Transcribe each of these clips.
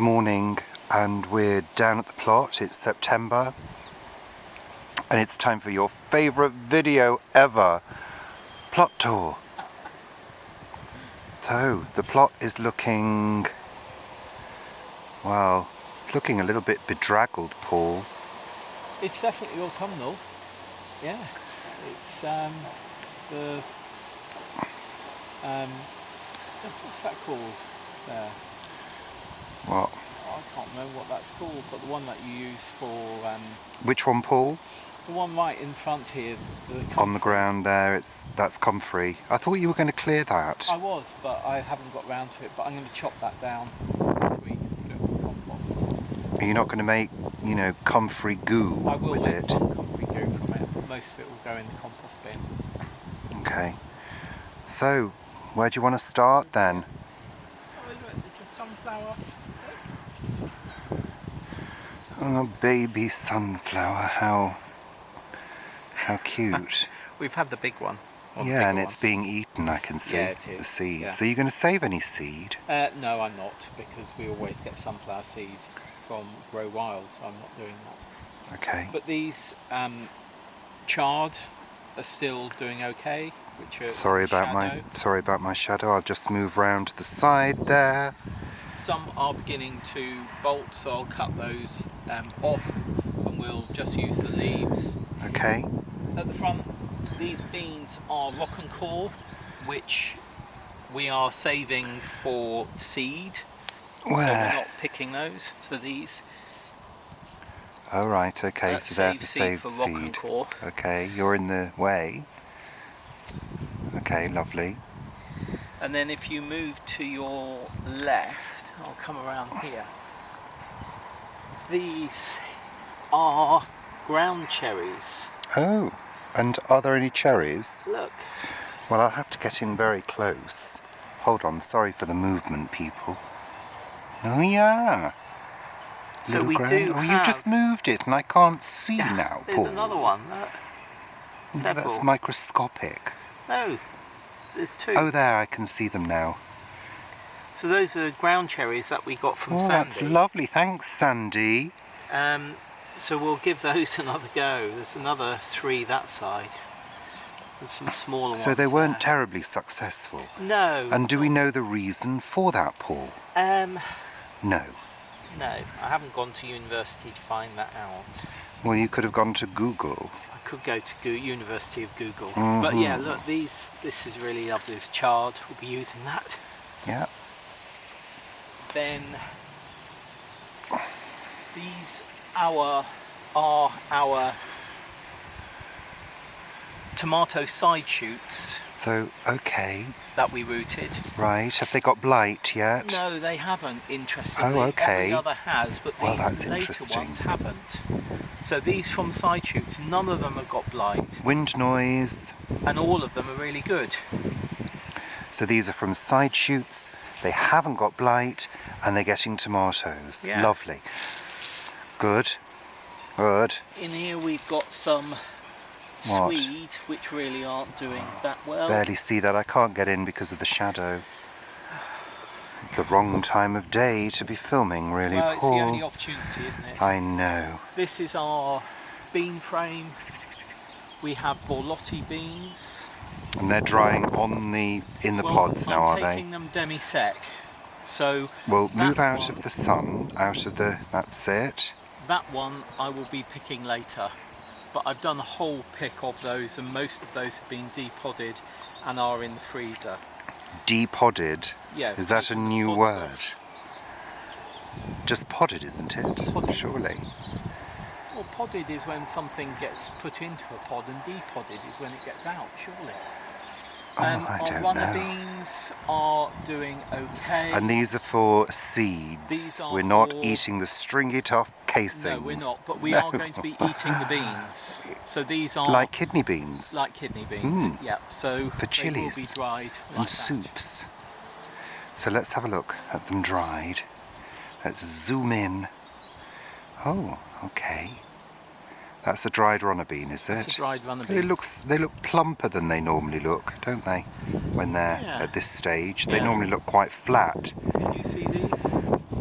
morning, and we're down at the plot. It's September and it's time for your favourite video ever, plot tour. So the plot is looking, well, looking a little bit bedraggled, Paul. It's definitely autumnal. Yeah, it's what's that called there? What? Oh, I can't remember what that's called, but the one that you use for Which one, Paul? the one right in front here. On the ground there, that's comfrey. I thought you were going to clear that. I was, but I haven't got round to it. But I'm going to chop that down this week and put it on compost. Are you not going to make, you know, comfrey goo I will with make it? some comfrey goo from it. Most of it will go in the compost bin. Okay. So, where do you want to start then? Oh, look, the sunflower. Oh, baby sunflower, how cute. We've had the big one. Yeah, and it's being eaten, I can see. Yeah, it is. The seed. Yeah. So you're going to save any seed? No, I'm not, because we always get sunflower seed from Grow Wild, so I'm not doing that. Okay. But these chard are still doing okay, which are Sorry about my shadow. I'll just move round to the side there. Some are beginning to bolt, so I'll cut those off, and we'll just use the leaves. Okay. At the front, these beans are rock and core, which we are saving for seed. Where? So we're not picking those. So these. Oh right, okay, so they're for save saved for rock and seed. core. Okay, you're in the way. Okay, lovely. And then if you move to your left, I'll come around here. These are ground cherries. Oh, and are there any cherries? Look. Well, I'll have to get in very close. Hold on, sorry for the movement, people. Oh yeah. So Little we ground. do Oh, have... you just moved it and I can't see now, There's Paul. another one. Several. That's microscopic. No, there's two. Oh, there, I can see them now. So those are ground cherries that we got from Oh, Sandy. that's lovely. Thanks, Sandy. So we'll give those another go. There's another 3 that side. There's some smaller ones. So they weren't there. terribly successful? No. And do we know the reason for that, Paul? No. No, I haven't gone to university to find that out. Well, you could have gone to Google. I could go to University of Google. But yeah, look, this is really lovely. This chard, we'll be using that. Yeah. Then these are our tomato side shoots. So, okay. That we rooted. Right, have they got blight yet? No, they haven't, interestingly. Oh, okay. Every other has, but Well, these that's later interesting. ones haven't. So these from side shoots, none of them have got blight. Wind noise. And all of them are really good. So these are from side shoots, they haven't got blight, and they're getting tomatoes. Yeah. Lovely. Good. Good. In here we've got some What? swede, which really aren't doing that well. Barely see that. I can't get in because of the shadow. The wrong time of day to be filming, really, Well, it's Paul. the only opportunity, isn't it? I know. This is our bean frame. We have borlotti beans. And they're drying in the pods now, are I'm they? taking them demi-sec. So Well, move that out one- of the sun, that's it. That one I will be picking later. But I've done a whole pick of those, and most of those have been depodded and are in the freezer. Depodded? Yeah. Is that a taken the new pods word? off. Just podded, isn't it? Podded. Surely. Well, podded is when something gets put into a pod, and depodded is when it gets out, surely. Oh, I our don't runner know. beans are doing okay. And these are for seeds. These are We're not for- eating the stringy tough casings. No, we're not, but we are going to be eating the beans. So these are Like kidney beans. like kidney beans. Yeah. So For they will be chilies dried like and that. soups. So let's have a look at them dried. Let's zoom in. Oh, okay. That's a dried runner bean, is it? That's a dried runner They bean. look plumper than they normally look, don't they? When they're Yeah. at this stage, they Yeah. normally look quite flat. Can you see these?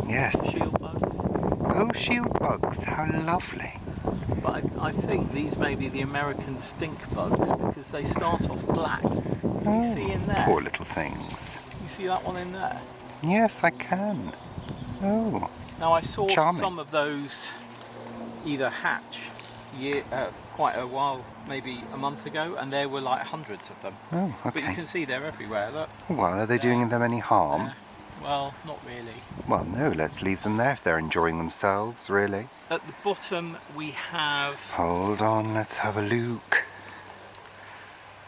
Yes. shield bugs. Oh, shield bugs, how lovely. But I think these may be the American stink bugs because they start off black. Can you see in there? Poor little things. You see that one in there? Yes, I can. Oh, Now I saw charming. some of those either hatch quite a while, maybe a month ago, and there were like hundreds of them. Oh, But you okay. can see they're everywhere. Look. Well, are they doing them any harm? There. Well, not really. Well, no, let's leave them there if they're enjoying themselves, really. At the bottom we have Hold on, let's have a look.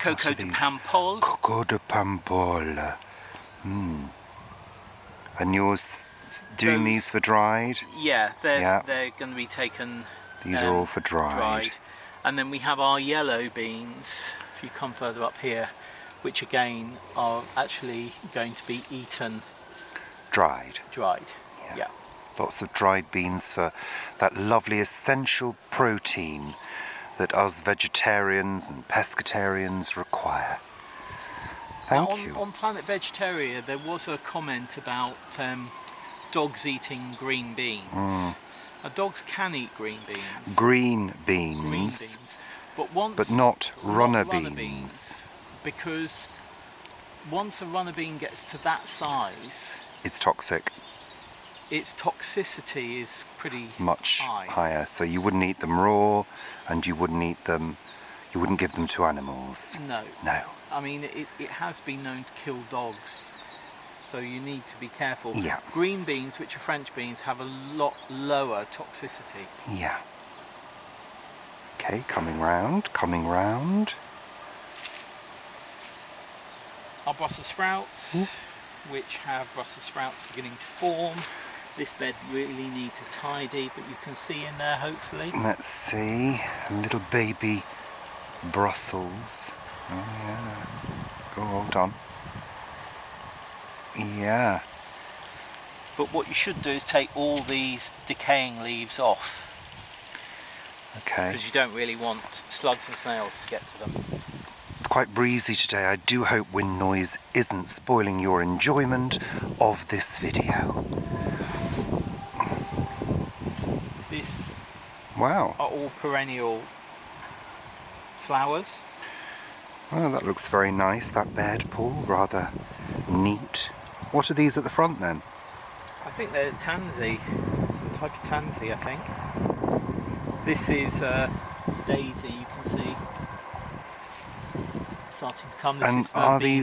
Coco What are de these? Pampol. Coco de Pampol. And you're doing Those- these for dried? Yeah, they're Yeah. going to be taken. These are all for dried. And then we have our yellow beans. If you come further up here, which again are actually going to be eaten Dried. dried. Yeah. Lots of dried beans for that lovely essential protein that us vegetarians and pescatarians require. Thank Now, you. on Planet Vegetaria, there was a comment about dogs eating green beans. Now, dogs can eat green beans. Green Green beans, beans. But but not runner beans. Because once a runner bean gets to that size, It's toxic, its toxicity is pretty much high. higher. So you wouldn't eat them raw, and you wouldn't eat them. You wouldn't give them to animals. No. No. I mean, it has been known to kill dogs, so you need to be careful. Yeah. Green beans, which are French beans, have a lot lower toxicity. Yeah. Okay, coming round, coming round. Our Brussels sprouts, which have Brussels sprouts beginning to form. This bed really needs a tidy, but you can see in there, hopefully. Let's see, a little baby Brussels. Oh yeah. Go, hold on. Yeah. But what you should do is take all these decaying leaves off, Okay. because you don't really want slugs and snails to get to them. It's quite breezy today. I do hope wind noise isn't spoiling your enjoyment of this video. This Wow. are all perennial flowers. Well, that looks very nice, that bed, Paul. Rather neat. What are these at the front then? I think they're tansy, some type of tansy, I think. This is daisy, you can see, starting to come. This And is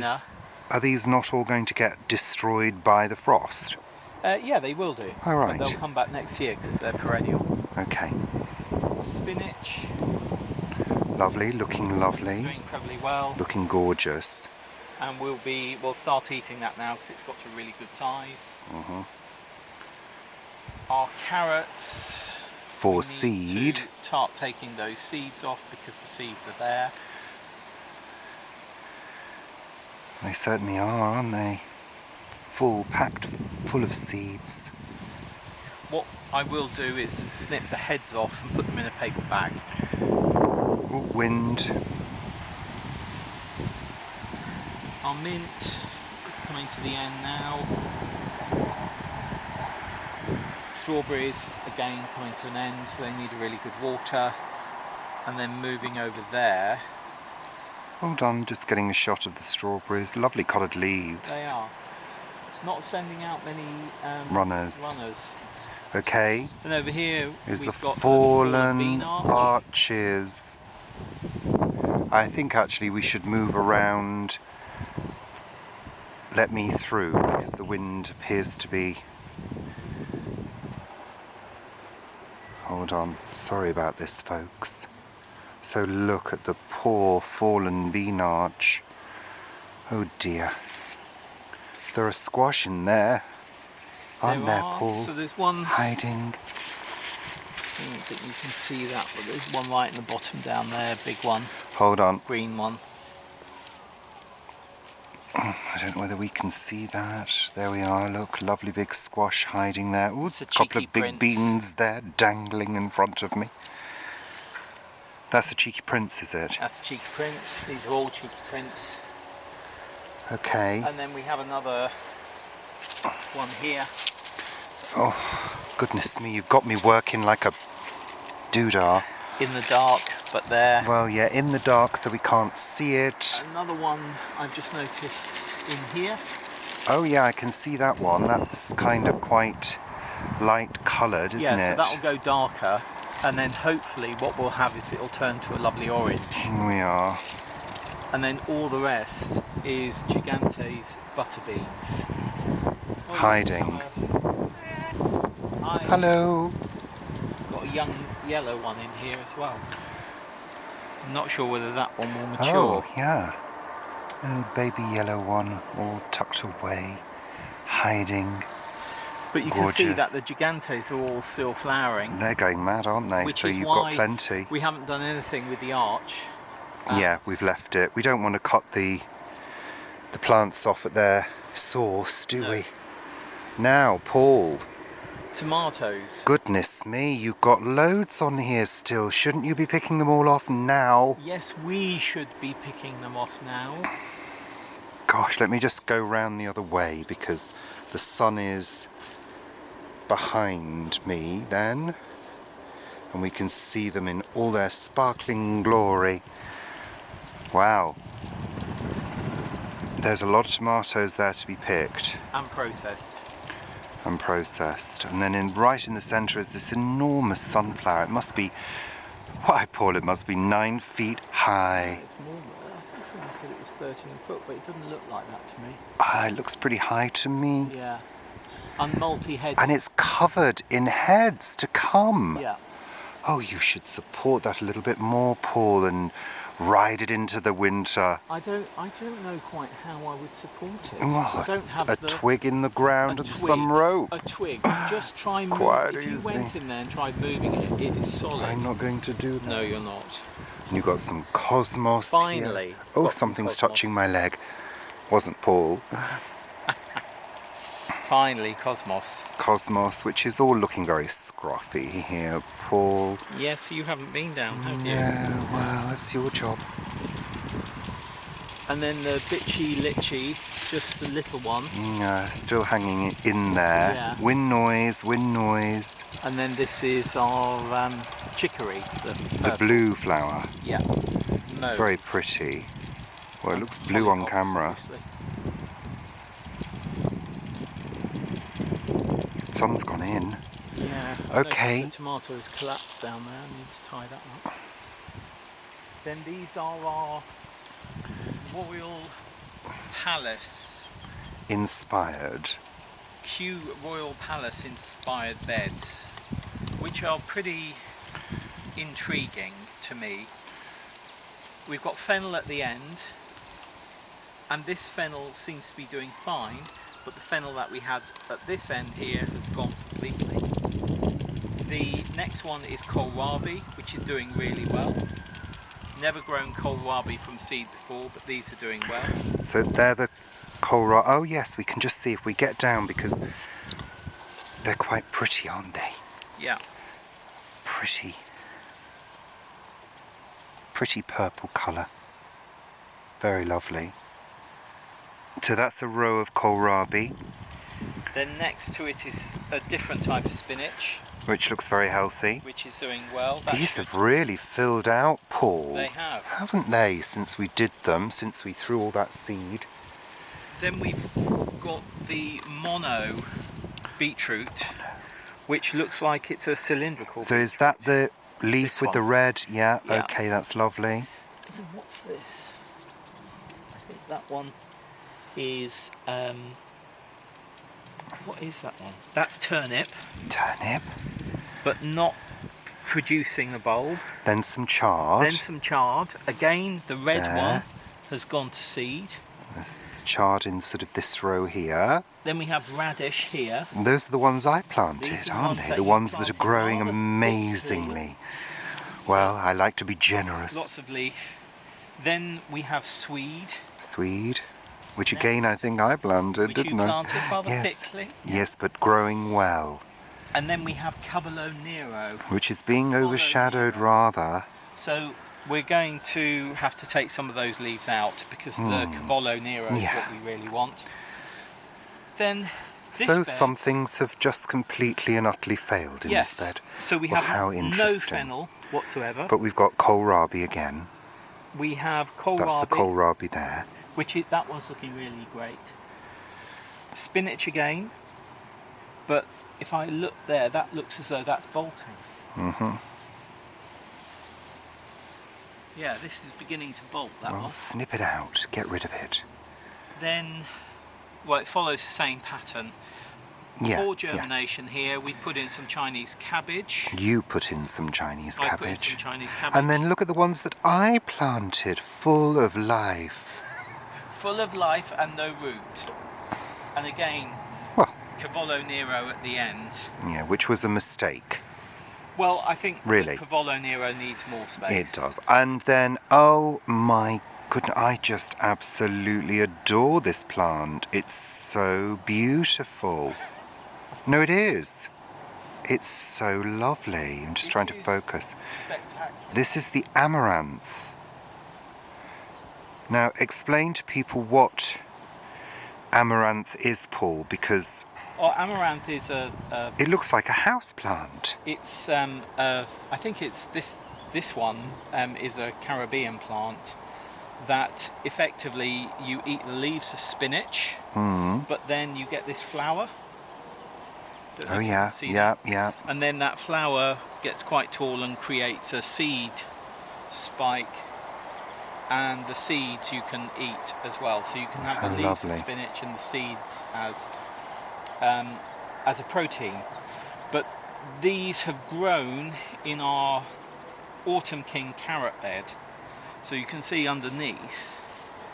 verbena. are these not all going to get destroyed by the frost? Yeah, they will do. Oh, right. But they'll come back next year because they're perennial. Okay. Spinach, Lovely, looking lovely. doing incredibly well, Looking gorgeous. and we'll start eating that now because it's got to a really good size. Our carrots. For we need seed. to start taking those seeds off because the seeds are there. They certainly are, aren't they? Full, packed full of seeds. What I will do is snip the heads off and put them in a paper bag. Oh, wind. Our mint is coming to the end now. Strawberries, again, coming to an end. They need a really good water. And then moving over there. Hold on, just getting a shot of the strawberries. Lovely coloured leaves. They are. Not sending out many Runners. runners. Okay, And over here is we've the got fallen bean arch. arches. I think actually we should move around. Let me through because the wind appears to be. Hold on, sorry about this, folks. So look at the poor fallen bean arch. Oh dear. There are squash in there. Aren't there, Paul? So there's one. Hiding. I don't think you can see that, but there's one right in the bottom down there, big one, Hold on. green one. I don't know whether we can see that. There we are, look, lovely big squash hiding there. Ooh, It's a couple cheeky of big prince. beans there dangling in front of me. That's a cheeky prince, is it? That's the cheeky prince. These are all cheeky prince. Okay. And then we have another one here. Oh, goodness me, you've got me working like a doodah. in the dark, but there. Well, yeah, in the dark so we can't see it. Another one I've just noticed in here. Oh yeah, I can see that one. That's kind of quite light coloured, isn't Yeah, so it? that'll go darker, and then hopefully what we'll have is it'll turn to a lovely orange. Here we are. And then all the rest is Gigante's butterbeans. Oh, Hiding. Hi. Hello. Got a young yellow one in here as well. I'm not sure whether that one will Oh, mature. yeah. Little baby yellow one, all tucked away, hiding. But you Gorgeous. can see that the Gigantes are all still flowering. They're going mad, aren't they? Which So is you've why got plenty. we haven't done anything with the arch. Yeah, we've left it. We don't want to cut the plants off at their source, do No. we? Now, Paul. Tomatoes. Goodness me, you've got loads on here still. Shouldn't you be picking them all off now? Yes, we should be picking them off now. Gosh, let me just go round the other way because the sun is behind me then. And we can see them in all their sparkling glory. Wow. There's a lot of tomatoes there to be picked And processed. and processed. And then right in the centre is this enormous sunflower. It must be, why Paul, it must be 9 feet high. It's more than that. I think someone said it was 13 foot, but it doesn't look like that to me. Ah, it looks pretty high to me. Yeah. And multi-headed. And it's covered in heads to come. Yeah. Oh, you should support that a little bit more, Paul, and ride it into the winter. I don't know quite how I would support it. Oh, I don't have a twig in the ground and some rope. A twig. Just try moving. Quite If you easy. went in there and tried moving it, it is solid. I'm not going to do that. No, you're not. You've got some cosmos Finally. here. Oh, got some something's cosmos. touching my leg. Wasn't Paul. Finally, cosmos. Cosmos, which is all looking very scruffy here, Paul. Yes, you haven't been down, have you? Yeah, well, that's your job. And then the bitchy litchy, just the little one. Still hanging in there. Yeah. Wind noise, wind noise. And then this is our chicory. The blue flower. Yeah. No. Very pretty. Well, it looks blue on Hollyhocks, camera. obviously. Sun's gone in. Yeah. Okay. The tomatoes collapsed down there. I need to tie that up. Then these are our Royal Palace, Inspired. Kew Royal Palace inspired beds, which are pretty intriguing to me. We've got fennel at the end, and this fennel seems to be doing fine, but the fennel that we had at this end here has gone completely. The next one is kohlrabi, which is doing really well. Never grown kohlrabi from seed before, but these are doing well. So they're the kohlrabi. Oh yes, we can just see if we get down because they're quite pretty, aren't they? Yeah. Pretty. Pretty purple colour. Very lovely. So that's a row of kohlrabi, Then next to it is a different type of spinach, which looks very healthy. which is doing well. That These should- have really filled out, Paul. They have. Haven't they, since we did them, since we threw all that seed? Then we've got the mono beetroot, which looks like it's a cylindrical So is that the leaf This with the one. red? Yeah, Yeah. okay, that's lovely. And what's this? I think that one is what is that one? That's turnip, Turnip. but not producing the bulb. Then some chard. Then some chard. Again, the red There. one has gone to seed. There's chard in sort of this row here. Then we have radish here. And those are the ones I These planted, are the aren't ones they? that The you ones that are planted growing rather amazingly. Well, I like to be generous. Lots of leaf. Then we have swede, Swede, which again I think I planted, which you didn't I? planted rather Yes. thickly. Yes, but growing well, And then we have Caballero Nero. which is being Follow overshadowed Nero. rather. So we're going to have to take some of those leaves out because the Caballo Nero is Yeah. what we really want. Then This So bed, some things have just completely and utterly failed in yes. this bed. So we Well, have how no interesting. fennel whatsoever. But we've got kohlrabi again. We have That's the kohlrabi, kohlrabi there. that one's looking really great. Spinach again, but if I look there, that looks as though that's bolting. Mm-hmm. Yeah, this is beginning to bolt, that Well, one. snip it out. Get rid of it. Then, well, it follows the same pattern. Yeah, Poor yeah. germination here. We put in some Chinese cabbage. You put in some Chinese I put in cabbage. some Chinese cabbage. And then look at the ones that I planted, full of life. Full of life and no root. And again, Well, Cavallo Nero at the end. yeah, which was a mistake. Well, I think Really? the Cavallo Nero needs more space. It does. And then, oh my goodness, I just absolutely adore this plant. It's so beautiful. No, it is. It's so lovely. I'm just trying to focus. Spectacular. This is the amaranth. Now, explain to people what amaranth is, Paul, because Well, amaranth is it looks like a house plant. it's I think it's this one is a Caribbean plant that effectively you eat the leaves of spinach, but then you get this flower. Don't know Oh if you yeah, can see yeah, that. yeah. And then that flower gets quite tall and creates a seed spike, and the seeds you can eat as well. So you can have How the leaves lovely. of spinach and the seeds as a protein. But these have grown in our Autumn King carrot bed. So you can see underneath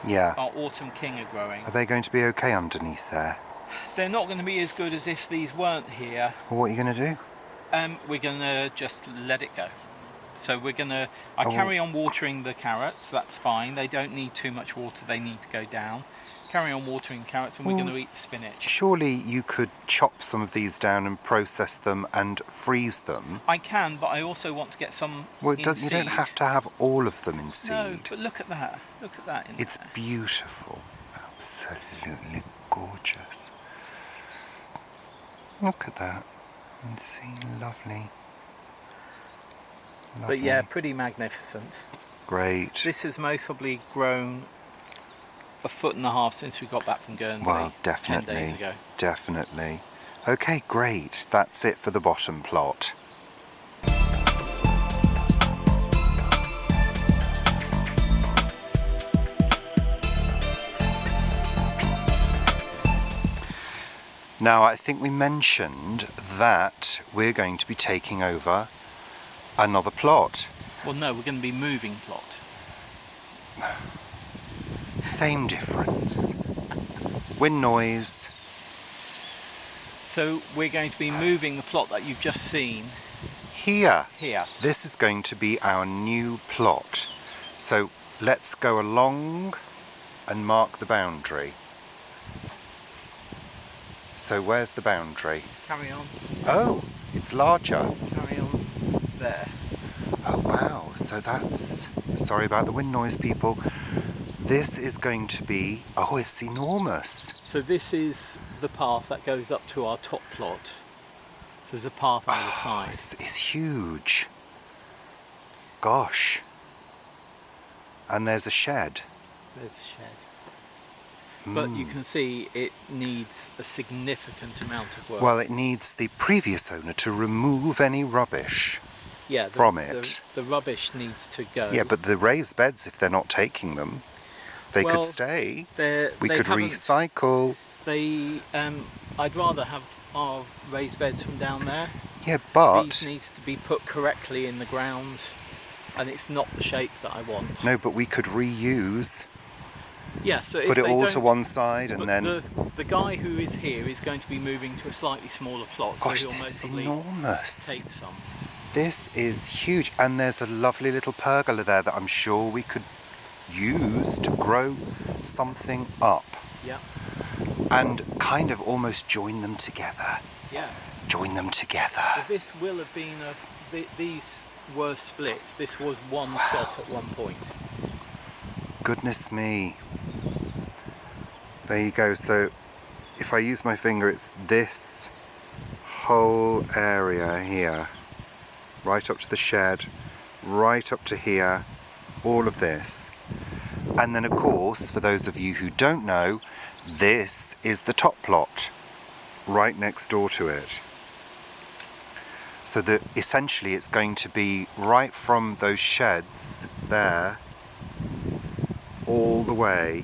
Yeah. our Autumn King are growing. Are they going to be okay underneath there? They're not going to be as good as if these weren't here. Well, what are you going to do? We're going to just let it go. So we're going to... I Oh. carry on watering the carrots, that's fine. They don't need too much water, they need to go down. Carry on watering carrots and we're going to eat the spinach. Surely you could chop some of these down and process them and freeze them. I can, but I also want to get some Well, in you don't seed. have to have all of them in seed. No, but look at that. Look at that in It's there. beautiful. Absolutely gorgeous. Look at that. And see, lovely. But yeah, pretty magnificent. Great. This has most probably grown 1.5 feet since we got back from Guernsey. Well, 10 definitely. days ago. Definitely. Okay, great. That's it for the bottom plot. Now, I think we mentioned that we're going to be taking over another plot. Well, no, we're going to be moving plot. Same difference. Wind noise. So we're going to be moving the plot that you've just seen Here. here. This is going to be our new plot. So let's go along and mark the boundary. So where's the boundary? Carry on, Oh, it's larger. carry on. There. Oh wow, so that's... Sorry about the wind noise, people. This is going to be... Oh, it's enormous. So this is the path that goes up to our top plot. So there's a path on the side. It's huge. Gosh. And there's a shed. There's a shed. But you can see it needs a significant amount of work. Well, it needs the previous owner to remove any rubbish. yeah, from it. The rubbish needs to go. Yeah, but the raised beds, if they're not taking them, they Well, could stay. They're- We they could haven't- recycle. They, I'd rather have our raised beds from down there. Yeah, but... These needs to be put correctly in the ground, and it's not the shape that I want. No, but we could reuse, Yeah, so if put it they all to don't- one side and but then... the guy who is here is going to be moving to a slightly smaller plot, Gosh, so he'll this most is probably enormous. take some. This is huge. And there's a lovely little pergola there that I'm sure we could use to grow something up. Yeah, And kind of almost join them together. yeah. Join them together. Well, this will have been these were split. This was one plot at one point. Goodness me. There you go. So if I use my finger, it's this whole area here, right up to the shed, right up to here, all of this. And then of course, for those of you who don't know, this is the top plot, right next door to it. So that essentially it's going to be right from those sheds there, all the way,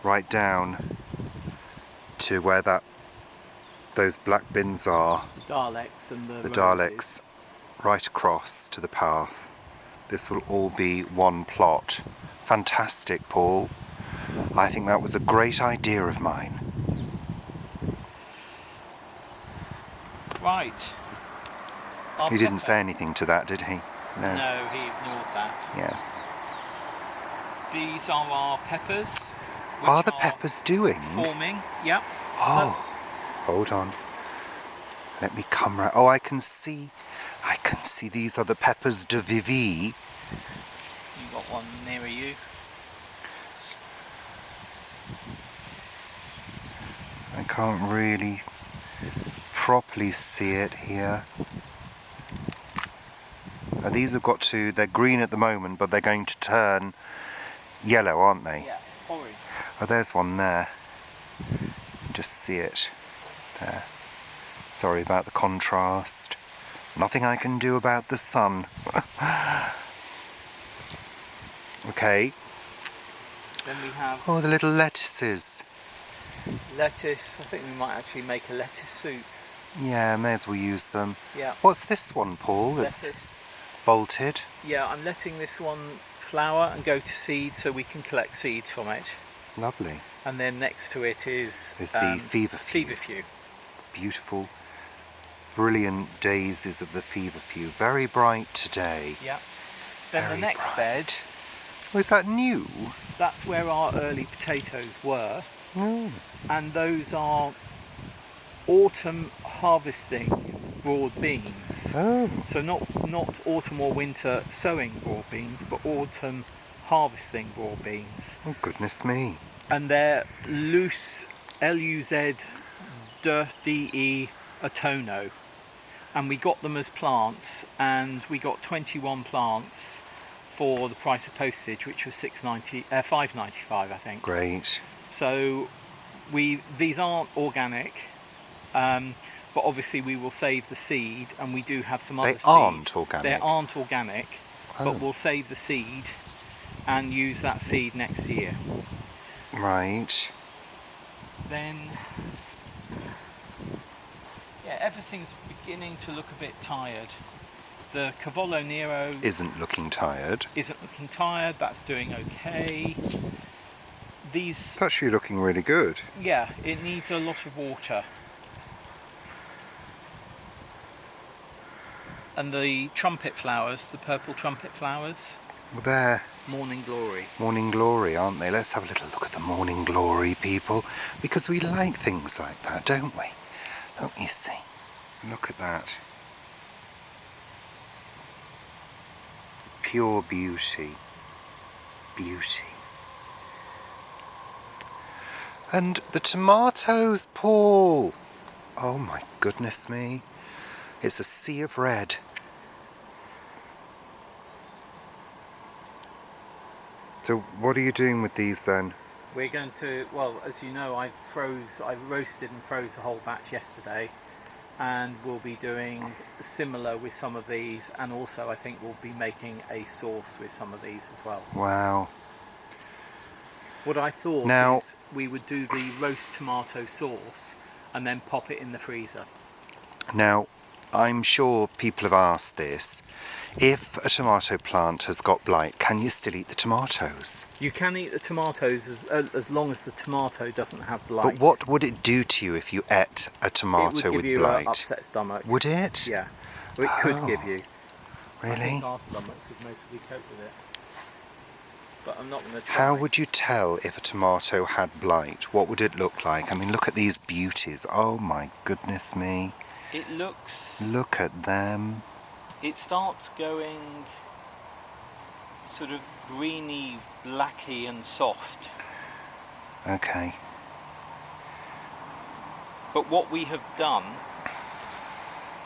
right down to where those black bins are. The Daleks and the Daleks, right across to the path. This will all be one plot. Fantastic, Paul. I think that was a great idea of mine. Right. Our He didn't pepper- say anything to that, did he? No. No, he ignored that. Yes. These are our peppers. which Are the peppers doing? Forming, yep. Oh, hold on. Let me come round. Oh, I can see these are the peppers de Vivi. You got one nearer you. I can't really properly see it here. Now, these have got to, they're green at the moment, but they're going to turn yellow, aren't they? Yeah, orange. Oh, there's one there. Just see it there. Sorry about the contrast. Nothing I can do about the sun. Okay. Then we have Oh, the little lettuces. lettuce. I think we might actually make a lettuce soup. Yeah, may as well use them. Yeah. What's this one, Paul? It's Lettuce. bolted. Yeah, I'm letting this one flower and go to seed so we can collect seeds from it. Lovely. And then next to it is the feverfew. Feverfew. Beautiful, brilliant daisies of the feverfew. Very bright today. Yeah. Then Very the next bright. bed, Oh, is that new? that's where our early potatoes were. Oh. And those are autumn harvesting broad beans. Oh. So not autumn or winter sowing broad beans, but autumn harvesting broad beans. Oh, goodness me. And they're loose, L-U-Z, D-E, atono. And we got them as plants, and we got 21 plants for the price of postage, which was $5.95, I think. Great. So these aren't organic, but obviously we will save the seed, and we do have some other seeds. They aren't organic? They aren't organic, Oh. but we'll save the seed and use that seed next year. Right. Then, yeah, everything's beginning to look a bit tired. The Cavallo Nero Isn't looking tired. isn't looking tired, that's doing okay. These, It's actually looking really good. yeah, it needs a lot of water. And the trumpet flowers, the purple trumpet flowers, Well, they're Morning Glory. morning glory, aren't they? Let's have a little look at the morning glory, people, because we like things like that, don't we? Don't you see? Look at that. Pure beauty. Beauty. And the tomatoes, Paul. Oh my goodness me. It's a sea of red. So what are you doing with these then? We're going to, well, as you know, I roasted and froze a whole batch yesterday, and we'll be doing similar with some of these, and also I think we'll be making a sauce with some of these as well. Wow. What I thought Now- is we would do the roast tomato sauce and then pop it in the freezer. Now, I'm sure people have asked this. If a tomato plant has got blight, can you still eat the tomatoes? You can eat the tomatoes as long as the tomato doesn't have blight. But what would it do to you if you ate a it tomato would with give you blight? an upset stomach. Would it? Yeah, or it could give you. I Really? think our stomachs would mostly cope with it. But I'm not going to try. How would you tell if a tomato had blight? What would it look like? I mean, look at these beauties. Oh my goodness me. It looks... Look at them. It starts going sort of greeny, blacky and soft Okay. But what we have done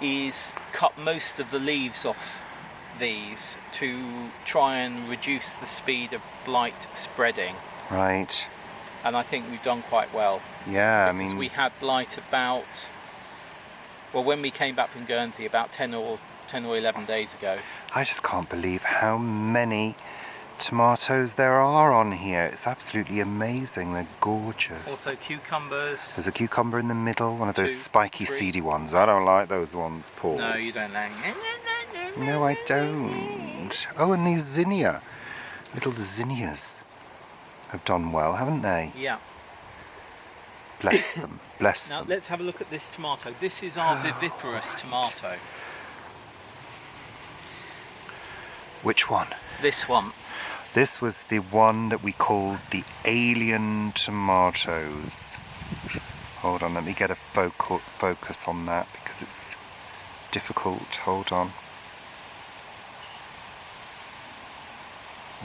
is cut most of the leaves off these to try and reduce the speed of blight spreading, Right. and I think we've done quite well. Yeah, I Because mean, we had blight about, well, when we came back from Guernsey about 10 or 11 days ago. I just can't believe how many tomatoes there are on here. It's absolutely amazing. They're gorgeous. Also cucumbers. There's a cucumber in the middle, one of those 2, spiky, 3. seedy ones. I don't like those ones, Paul. No, you don't like. No, I don't. Oh, and these zinnia. Little zinnias have done well, haven't they? Yeah. Bless them. Bless Now them. let's have a look at this tomato. This is our viviparous tomato. Which one? This one. This was the one that we called the alien tomatoes. Hold on, let me get a focus on that because it's difficult. Hold on.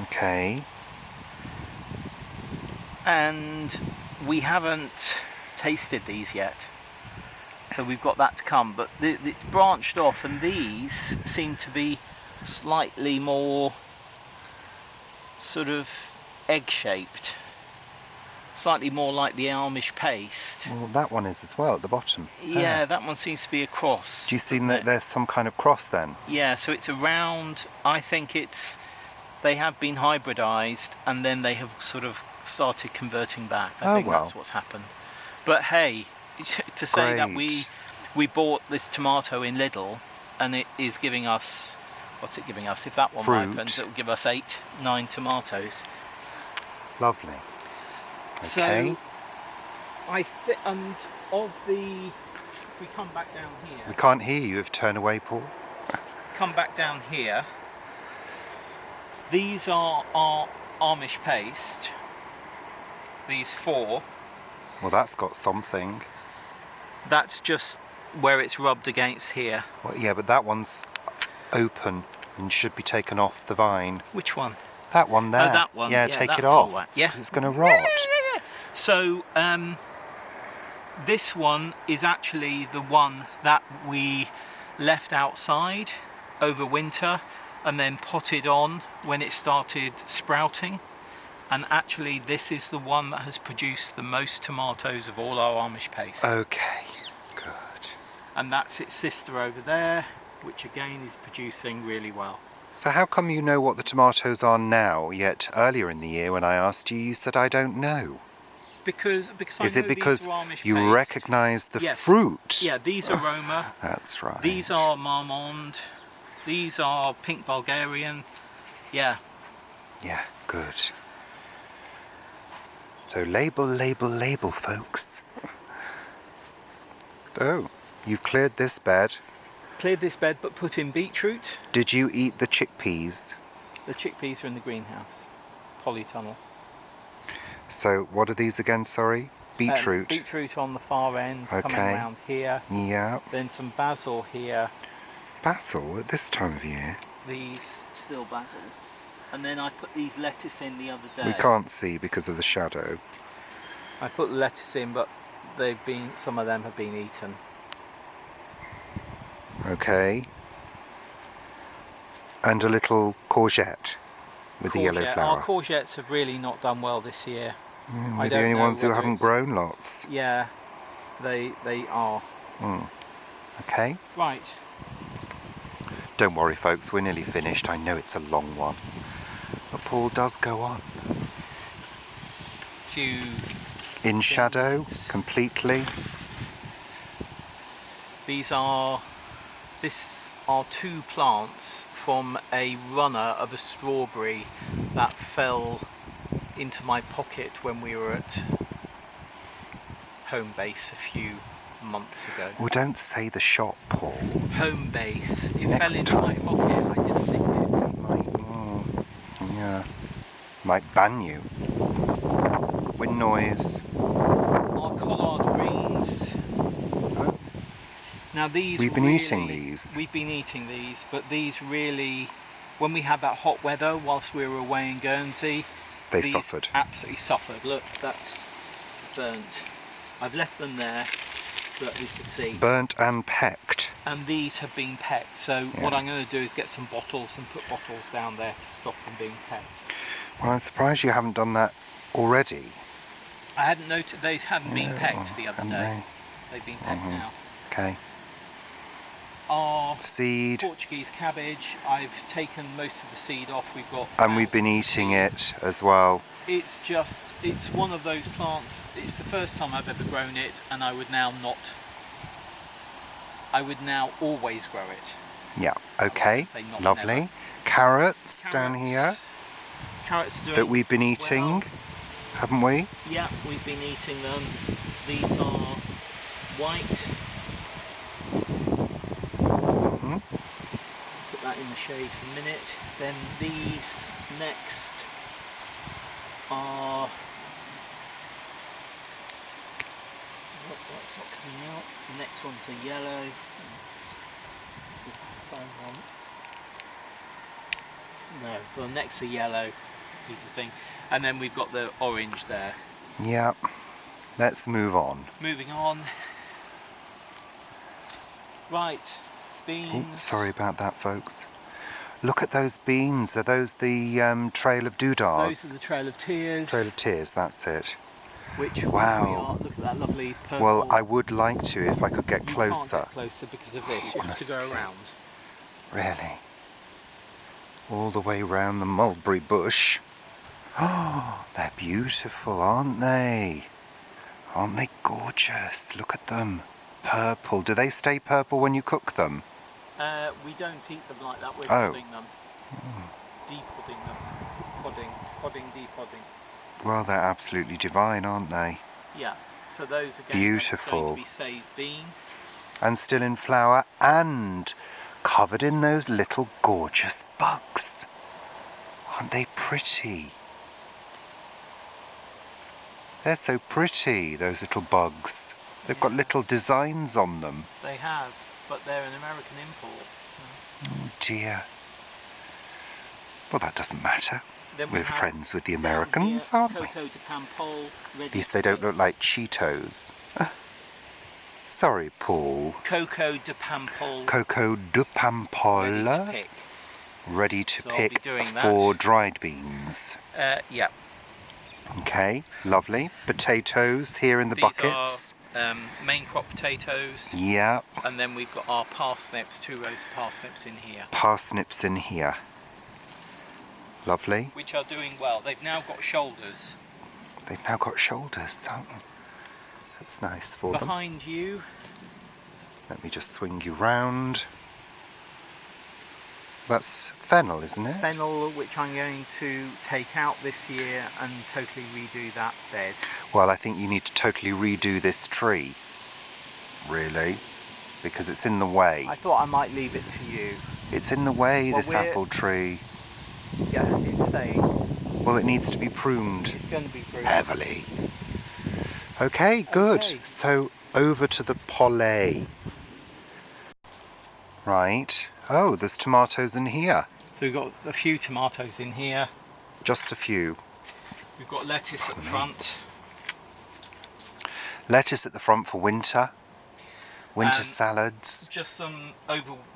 Okay. And we haven't tasted these yet, so we've got that to come, but it's branched off, and these seem to be slightly more sort of egg-shaped, slightly more like the Amish paste. Well, that one is as well at the bottom. Yeah, There. that one seems to be a cross. Do you see doesn't that it? there's some kind of cross then? Yeah, so it's around, I think they have been hybridized and then they have sort of started converting back. I think well. that's what's happened. But hey, to say that Great. we bought this tomato in Lidl and it is giving us, what's it giving us? If that one Fruit. ripens, it will give us 8, 9 tomatoes. Lovely. Okay. So, and of the, if we come back down We here, can't hear you if turn away, Paul. come back down here, these are our Amish paste, these 4. Well, that's got something. That's just where it's rubbed against here. Well, yeah, but that one's open and should be taken off the vine. Which one? That one there. Oh, that one. Yeah, Yeah, take that's it all off. right. Yeah. Because it's going to rot. So, this one is actually the one that we left outside over winter and then potted on when it started sprouting. And actually this is the one that has produced the most tomatoes of all our Amish paste. Okay, good. And that's its sister over there, which again is producing really well. So how come you know what the tomatoes are now, yet earlier in the year when I asked you, you said I don't know? Because I Is know it because these are Amish you paste. recognise the Yes. fruit? Yeah, these are Roma. That's right. These are Marmande. These are Pink Bulgarian. Yeah. Yeah, good. So label, label, label, folks. Oh, you've cleared this bed. Cleared this bed but put in beetroot. Did you eat the chickpeas? The chickpeas are in the greenhouse. Polytunnel. So what are these again, sorry? Beetroot. Beetroot on the far end, coming Okay. around here. Yeah. Then some basil here. Basil at this time of year? These still basil. And then I put these lettuce in the other day. We can't see because of the shadow. I put the lettuce in, but some of them have been eaten. Okay. And a little courgette with the yellow flower. Our courgettes have really not done well this year. We're the only ones who haven't grown lots. Yeah, they are. Okay. Right. Don't worry, folks, we're nearly finished. I know it's a long one. But Paul does go on. Few In shadow, completely. This are 2 plants from a runner of a strawberry that fell into my pocket when we were at home base a few months ago. Well, don't say the shop, Paul. Home base. It Next fell into my time. pocket. I didn't think it. It might, yeah, might ban you. Wind noise. Our collard greens. Oh. Now these We've been really, eating these. We've been eating these, but these really, when we had that hot weather whilst we were away in Guernsey, They these suffered. Absolutely suffered. Look, that's burnt. I've left them there so that you can see. Burnt and pecked. And these have been pecked, so Yeah. what I'm going to do is get some bottles and put bottles down there to stop them being pecked. Well, I'm surprised you haven't done that already. I hadn't noticed these hadn't been pecked the other Haven't day. They've been pecked now. Okay. Our Seed. Portuguese cabbage, I've taken most of the seed off. We've got And we've been thousands of eating seed. it as well. It's one of those plants. It's the first time I've ever grown it, and I would now always grow it. Yeah. Okay. Say not Lovely. never. Carrots down here Carrots are doing that we've been eating, well. haven't we? Yeah, we've been eating them. These are white. Mhm. Put that in the shade for a minute. Then these next are... Oh, that's not coming out. The next one's a yellow. No, the next are yellow. Is the thing. And then we've got the orange there. Yeah. Let's move on. Moving on. Right, beans. Oops, sorry about that, folks. Look at those beans. Are those the Trail of Doodahs? Those are the Trail of Tears. Trail of Tears, that's it. Which Wow. we are. Look at that lovely purple. Well, I would like to if I could get You closer. can't get closer because of this. You have to go Honestly. around. Really? All the way round the mulberry bush. Oh, they're beautiful, aren't they? Aren't they gorgeous? Look at them. Purple. Do they stay purple when you cook them? We don't eat them like that. We're Oh. podding them. Depodding them. Podding, depodding. Well, they're absolutely divine, aren't they? Yeah. So those again Beautiful. are going to be saved bean. And still in flower and covered in those little gorgeous bugs. Aren't they pretty? They're so pretty, those little bugs. They've got little designs on them. They have, but they're an American import. So. Oh dear. Well, that doesn't matter. Then we We're have friends with the down Americans, here, aren't we? Coco de Pampol, ready At least to they don't pick. look like Cheetos. Sorry, Paul. Coco de Pampol. Coco de Ready to Pampola, pick. ready to So I'll be pick doing for that. dried beans. Yeah. Okay, lovely. Potatoes here in the These buckets. are main crop potatoes, Yeah, and then we've got our parsnips, 2 rows of parsnips in here, parsnips in here. Lovely. which are doing well. They've now got shoulders. They've now got shoulders. Oh, that's nice for them. Behind you, Let me just swing you round. That's fennel, isn't it? fennel, which I'm going to take out this year and totally redo that bed. Well, I think you need to totally redo this tree. Really. Because it's in the way. I thought I might leave it to you. It's in the way, Well, this we're- apple tree. Yeah, it's staying. Well, it needs to be pruned It's going to be pruned. heavily. Okay, good. Okay. So, over to the pollé. Right. Oh, there's tomatoes in here. So we've got a few tomatoes in here. Just a few. We've got lettuce at the front. Lettuce at the front for winter. Winter And salads. Just some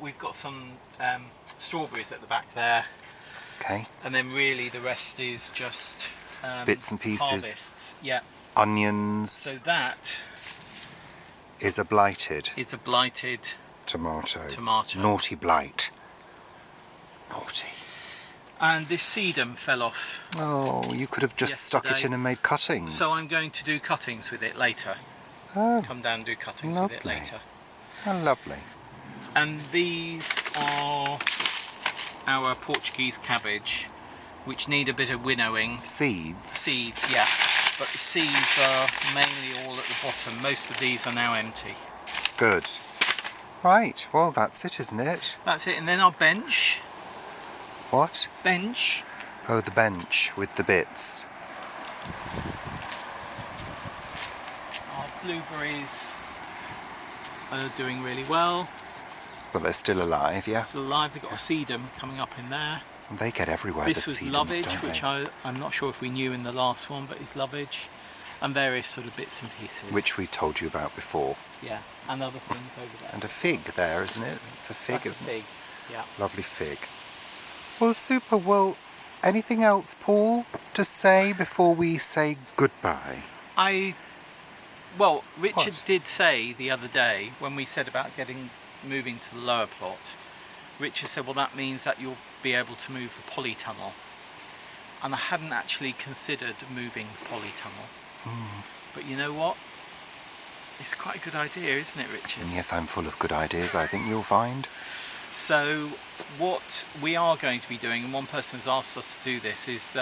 we've got some strawberries at the back there. Okay. And then really the rest is just Bits and pieces. harvests. Yeah. Onions So that is a blighted is a blighted tomato. tomato. Naughty blight. Naughty. And this sedum fell off. Oh, you could have just stuck it Yesterday. in and made cuttings. So I'm going to do cuttings with it later. Oh, Come down and do cuttings with it Lovely. later. how lovely. And these are our Portuguese cabbage, which need a bit of winnowing. Seeds. Seeds, yeah. But the seeds are mainly all at the bottom. Most of these are now empty. Good. Right, well that's it, isn't it? That's it. And then our bench. What? Bench. Oh, the bench with the bits. Our blueberries are doing really well. But they're still alive, yeah? Still alive. We've got a sedum coming up in there. They get everywhere, This the was sedums, lovage, don't which they? I'm not sure if we knew in the last one, but it's lovage. And various sort of bits and pieces. which we told you about before. Yeah, and other things over there. And a fig there, isn't it? It's a fig, That's a isn't fig, yeah. it? Lovely fig. Well, super. Well, anything else, Paul, to say before we say goodbye? Well, Richard What? did say the other day, when we said about moving to the lower plot, Richard said, well, that means that you'll be able to move the polytunnel. And I hadn't actually considered moving the polytunnel. But you know what? It's quite a good idea, isn't it, Richard? Yes, I'm full of good ideas, I think you'll find. So what we are going to be doing, and one person has asked us to do this, is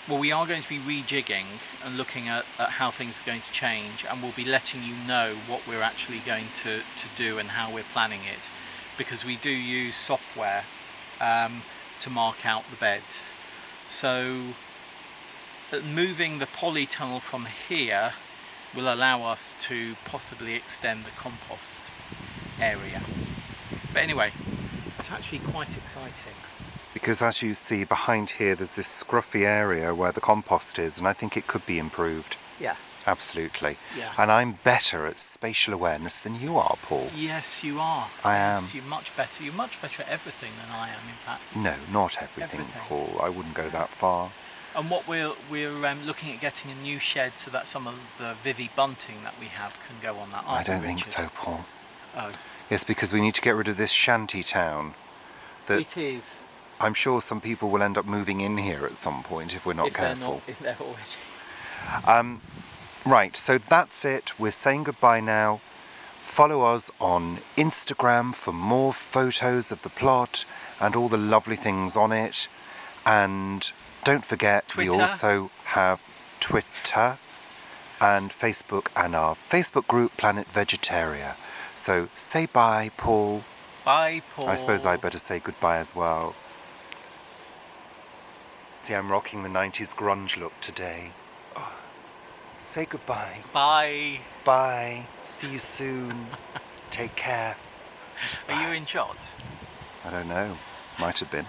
we are going to be rejigging and looking at how things are going to change, and we'll be letting you know what we're actually going to do and how we're planning it, because we do use software to mark out the beds. So moving the polytunnel from here will allow us to possibly extend the compost area. But anyway, it's actually quite exciting. Because as you see behind here, there's this scruffy area where the compost is, and I think it could be improved. Yeah. Absolutely. Yeah. And I'm better at spatial awareness than you are, Paul. Yes, you are. I am. Yes, you're much better. You're much better at everything than I am, in fact. No, not everything, Paul. I wouldn't go that far. And what we're looking at getting a new shed so that some of the Vivi bunting that we have can go on that. I don't think so, Paul. Oh. Yes, because we need to get rid of this shanty town. It is. I'm sure some people will end up moving in here at some point if we're not careful. If they're already. Right, so that's it. We're saying goodbye now. Follow us on Instagram for more photos of the plot and all the lovely things on it. And don't forget, Twitter. we also have Twitter and Facebook and our Facebook group, Planet Vegetaria. So say bye, Paul. Bye, Paul. I suppose I better say goodbye as well. See, I'm rocking the 90s grunge look today. Oh. Say goodbye. Bye. Bye. See you soon. Take care. Are you in shot? I don't know. Might have been.